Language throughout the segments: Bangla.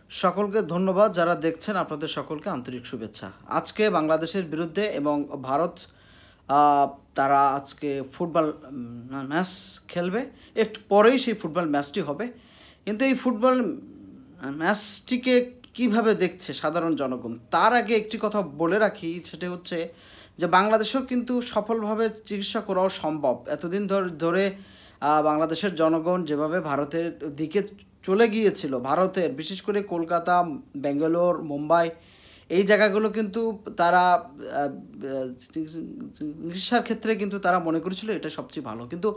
সকলকে ধন্যবাদ যারা দেখছেন, আপনাদের সকলকে আন্তরিক শুভেচ্ছা। আজকে বাংলাদেশের বিরুদ্ধে এবং ভারত তারা আজকে ফুটবল ম্যাচ খেলবে। একটু পরেই সেই ফুটবল ম্যাচটি হবে। কিন্তু এই ফুটবল ম্যাচটিকে কিভাবে দেখছে সাধারণ জনগণ, তার আগে একটি কথা বলে রাখি, সেটা হচ্ছে যে বাংলাদেশেও কিন্তু সফলভাবে চিকিৎসা করাও সম্ভব। এতদিন ধরে বাংলাদেশের জনগণ যেভাবে ভারতের দিকে চলে গিয়েছিল, ভারতের বিশেষ করে কলকাতা, ব্যাঙ্গালোর, মুম্বাই এই জায়গাগুলো কিন্তু তারা চিকিৎসার ক্ষেত্রে কিন্তু তারা মনে করেছিল এটা সবচেয়ে ভালো। কিন্তু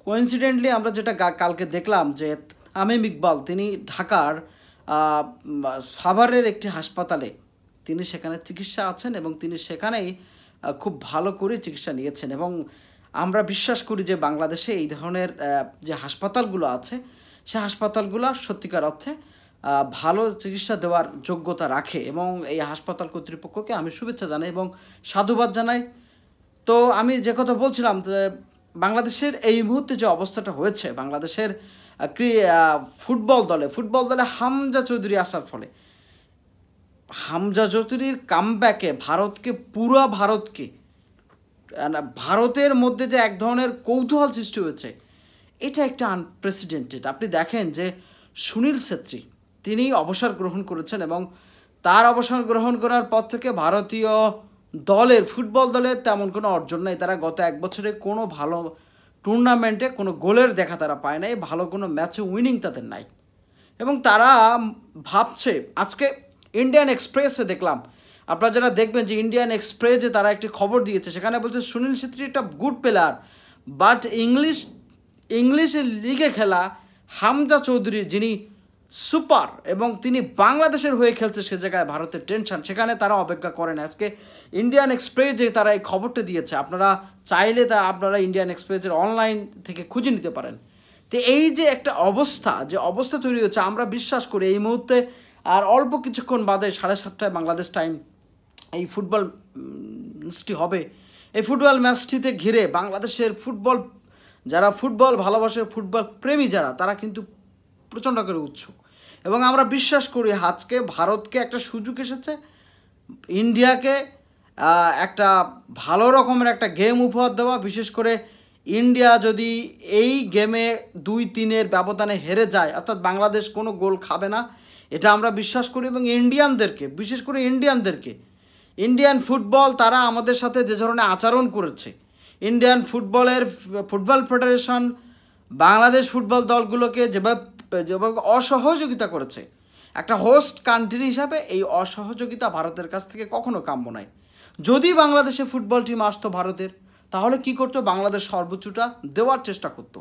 কোইন্সিডেন্টলি আমরা যেটা কালকে দেখলাম যে তামিম ইকবাল তিনি ঢাকার সাভারের একটি হাসপাতালে তিনি সেখানে চিকিৎসা আছেন এবং তিনি সেখানেই খুব ভালো করে চিকিৎসা নিয়েছেন। এবং আমরা বিশ্বাস করি যে বাংলাদেশে এই ধরনের যে হাসপাতালগুলো আছে সে হাসপাতালগুলো সত্যিকার অর্থে ভালো চিকিৎসা দেওয়ার যোগ্যতা রাখে। এবং এই হাসপাতাল কর্তৃপক্ষকে আমি শুভেচ্ছা জানাই এবং সাধুবাদ জানাই। তো আমি যে কথা বলছিলাম যে বাংলাদেশের এই মুহূর্তে যে অবস্থাটা হয়েছে, বাংলাদেশের ফুটবল দলে হামজা চৌধুরী আসার ফলে হামজা চৌধুরীর কামব্যাকে ভারতের মধ্যে যে এক ধরনের কৌতূহল সৃষ্টি হয়েছে, এটা একটা আনপ্রেসিডেন্টেড। আপনি দেখেন যে সুনীল ছেত্রী তিনি অবসর গ্রহণ করেছেন এবং তার অবসর গ্রহণ করার পর থেকে ভারতীয় ফুটবল দলের তেমন কোনো অর্জন নাই। তারা গত এক বছরে কোনো ভালো টুর্নামেন্টে কোনো গোলের দেখা তারা পায় নাই, ভালো কোনো ম্যাচে উইনিং তাদের নাই। এবং তারা ভাবছে, আজকে ইন্ডিয়ান এক্সপ্রেসে দেখলাম, আপনারা যারা দেখবেন যে ইন্ডিয়ান এক্সপ্রেসে তারা একটি খবর দিয়েছে, সেখানে বলছে সুনীল ছেত্রী একটা গুড প্লেয়ার, বাট ইংলিশের লিগে খেলা হামজা চৌধুরী যিনি সুপার এবং তিনি বাংলাদেশের হয়ে খেলছে, সে জায়গায় ভারতের টেনশন, সেখানে তারা অপেক্ষা করে না। আজকে ইন্ডিয়ান এক্সপ্রেসে তারা এই খবরটা দিয়েছে, আপনারা চাইলে আপনারা ইন্ডিয়ান এক্সপ্রেসের অনলাইন থেকে খুঁজে নিতে পারেন। তো এই যে একটা অবস্থা তৈরি হচ্ছে, আমরা বিশ্বাস করি এই মুহূর্তে আর অল্প কিছুক্ষণ বাদে 7:30 বাংলাদেশ টাইম এই ফুটবল ম্যাচটি হবে। এই ফুটবল ম্যাচটিতে ঘিরে বাংলাদেশের যারা ফুটবল ভালোবাসে, ফুটবল প্রেমী যারা, তারা কিন্তু প্রচণ্ড করে উৎসুক। এবং আমরা বিশ্বাস করি আজকে ভারতকে একটা সুযোগ এসেছে ইন্ডিয়াকে একটা ভালো রকমের একটা গেম উপহার দেওয়া। বিশেষ করে ইন্ডিয়া যদি এই গেমে 2-3 ব্যবধানে হেরে যায়, অর্থাৎ বাংলাদেশ কোনো গোল খাবে না, এটা আমরা বিশ্বাস করি। এবং বিশেষ করে ইন্ডিয়ান ফুটবল তারা আমাদের সাথে যে ধরনের আচরণ করেছে, Indian football federation Bangladesh football দলগুলোকে যেভাবে অসহযোগিতা করেছে, একটা হোস্ট কান্ট্রি হিসাবে এই অসহযোগিতা ভারতের কাছ থেকে কখনো কাম্য নয়। যদি বাংলাদেশে ফুটবল টিম আসতো ভারতের, তাহলে কি করতো, বাংলাদেশ সর্বোচ্চটা দেওয়ার চেষ্টা করতো।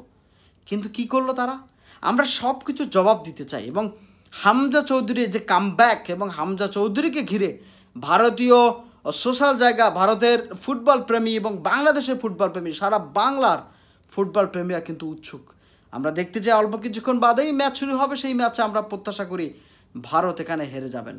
কিন্তু কি করলো তারা? আমরা সব কিছু জবাব দিতে চাই। এবং হামজা চৌধুরী যে কামব্যাক এবং হামজা চৌধুরীকে ঘিরে ভারতীয় সোশ্যাল জায়গা, ভারতের ফুটবল প্রেমী এবং বাংলাদেশের ফুটবল প্রেমী, সারা বাংলার ফুটবল প্রেমীরা কিন্তু উৎসুক। আমরা দেখতে চাই অল্প কিছুক্ষণ বাদেই ম্যাচ শুরু হবে, সেই ম্যাচে আমরা প্রত্যাশা করি ভারত এখানে হেরে যাবেন।